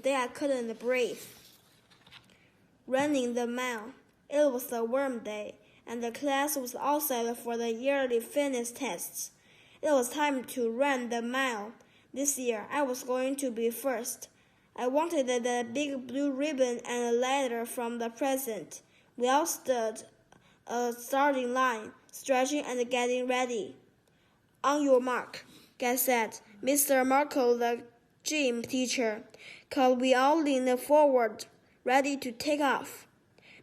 Then I couldn't breathe. Running the mile. It was a warm day, and the class was outside for the yearly fitness tests. It was time to run the mile. This year, I was going to be first. I wanted the big blue ribbon and a letter from the president. We all stood a starting line, stretching and getting ready. On your mark, Guy said. Mr. Markle, the gym teacher, called. We all leaned forward, ready to take off.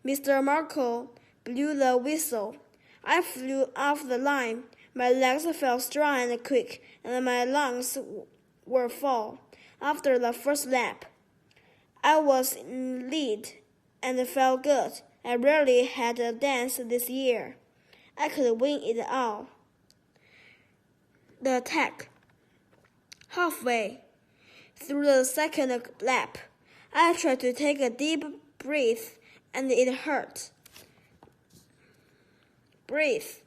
Mr. Markle blew the whistle. I flew off the line. My legs felt strong and quick, and my lungs were full. After the first lap, I was in lead and felt good. I rarely had a dance this year. I could win it all. The attack. Halfway through the second lap, I tried to take a deep breath, and it hurt. Breath,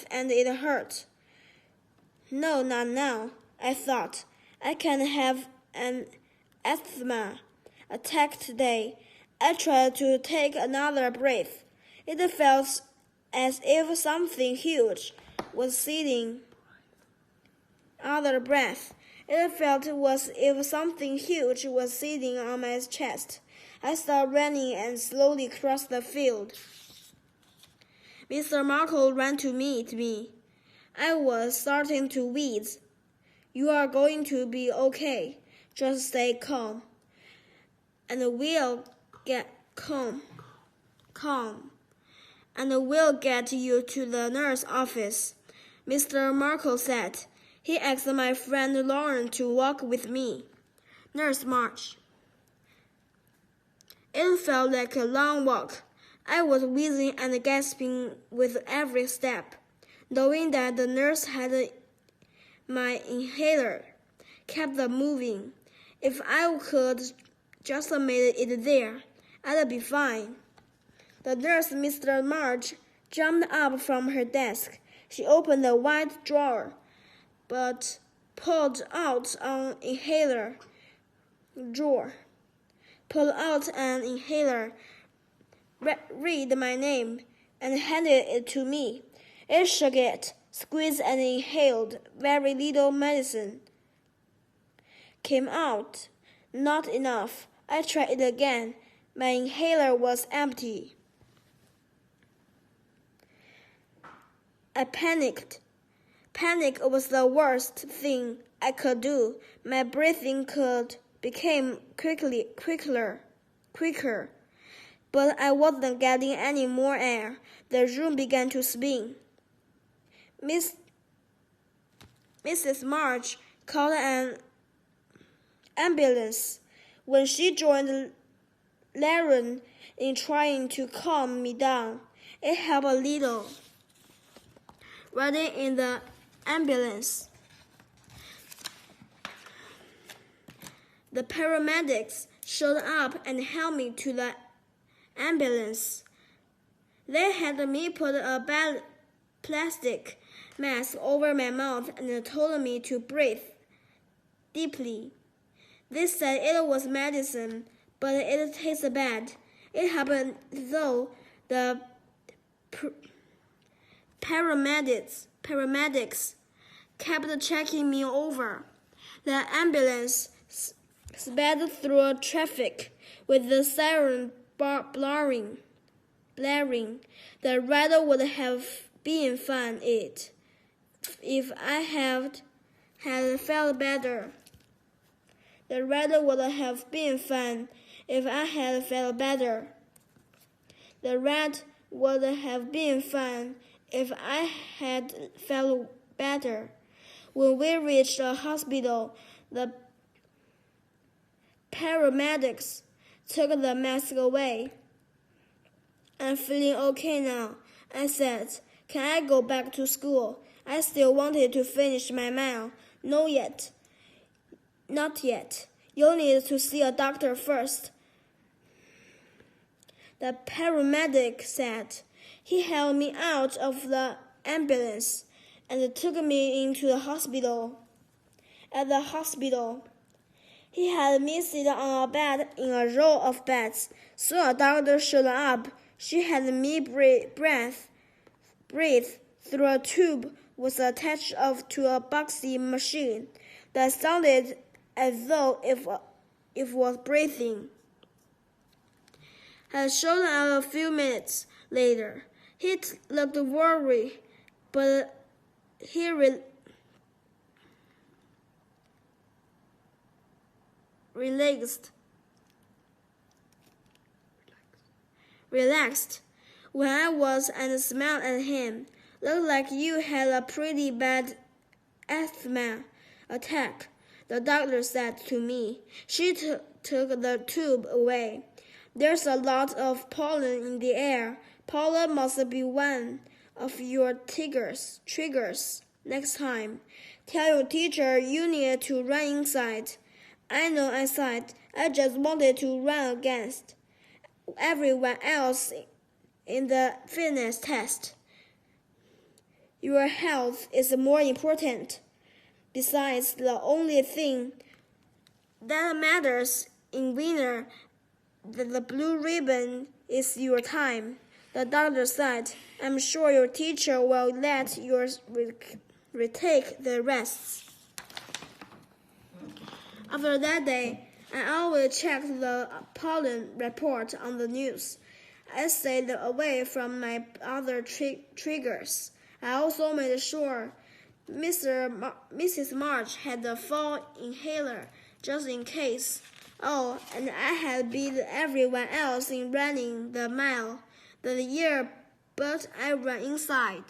and it hurt. No, not now, I thought. I can have an asthma attack today. I tried to take another breath. It felt as if something huge was sitting. Other breath. It felt as if something huge was sitting on my chest. I stopped running and slowly crossed the field. Mr. Markle ran to meet me. I was starting to wheeze. You are going to be okay. Just stay calm. And we'll get calm. And we'll get you to the nurse's office, Mr. Markle said. He asked my friend Lauren to walk with me. Nurse March. It felt like a long walk. I was wheezing and gasping with every step, knowing that the nurse had my inhaler, kept moving. If I could just made it there, I'd be fine. The nurse, Mr. March, jumped up from her desk. She opened a white drawer, but pulled out an inhaler, read my name, and handed it to me. I shook it, squeezed and inhaled. Very little medicine came out. Not enough. I tried it again. My inhaler was empty. I panicked. Panic was the worst thing I could do. My breathing became quicker. But I wasn't getting any more air. The room began to spin. Mrs. March called an ambulance. When she joined Lauren in trying to calm me down, it helped a little. Riding in the ambulance, the paramedics showed up and helped me to the ambulance. They had me put a plastic mask over my mouth and told me to breathe deeply. They said it was medicine, but it tasted bad. It happened though the paramedics kept checking me over. The ambulance sped through traffic with the siren blaring. The ride would have been fun if I had felt better. The ride would have been fun if I had felt better. The ride would have been fun if I had felt better. When we reached the hospital, the paramedics took the mask away. I'm feeling okay now, I said. Can I go back to school? I still wanted to finish my mile. Not yet. You'll need to see a doctor first, the paramedic said. He held me out of the ambulance and took me into the hospital. At the hospital, He had me sit on a bed in a row of beds, so a doctor showed up. She had me breathe through a tube was attached to a boxy machine that sounded as though it was breathing. I showed up a few minutes later. He looked worried, but he relaxed when I was and smiled at him. Looked like you had a pretty bad asthma attack, the doctor said to me. She took the tube away. There's a lot of pollen in the air. Pollen must be one of your triggers. Next time, tell your teacher you need to run inside. I know, I said. I just wanted to run against everyone else in the fitness test. Your health is more important. Besides, the only thing that matters in winter, the blue ribbon, is your time. The doctor said, I'm sure your teacher will let you retake the rests. After that day, I always checked the pollen report on the news. I stayed away from my other triggers. I also made sure Mrs. March had the fall inhaler, just in case. Oh, and I had beat everyone else in running the mile that year, but I ran inside.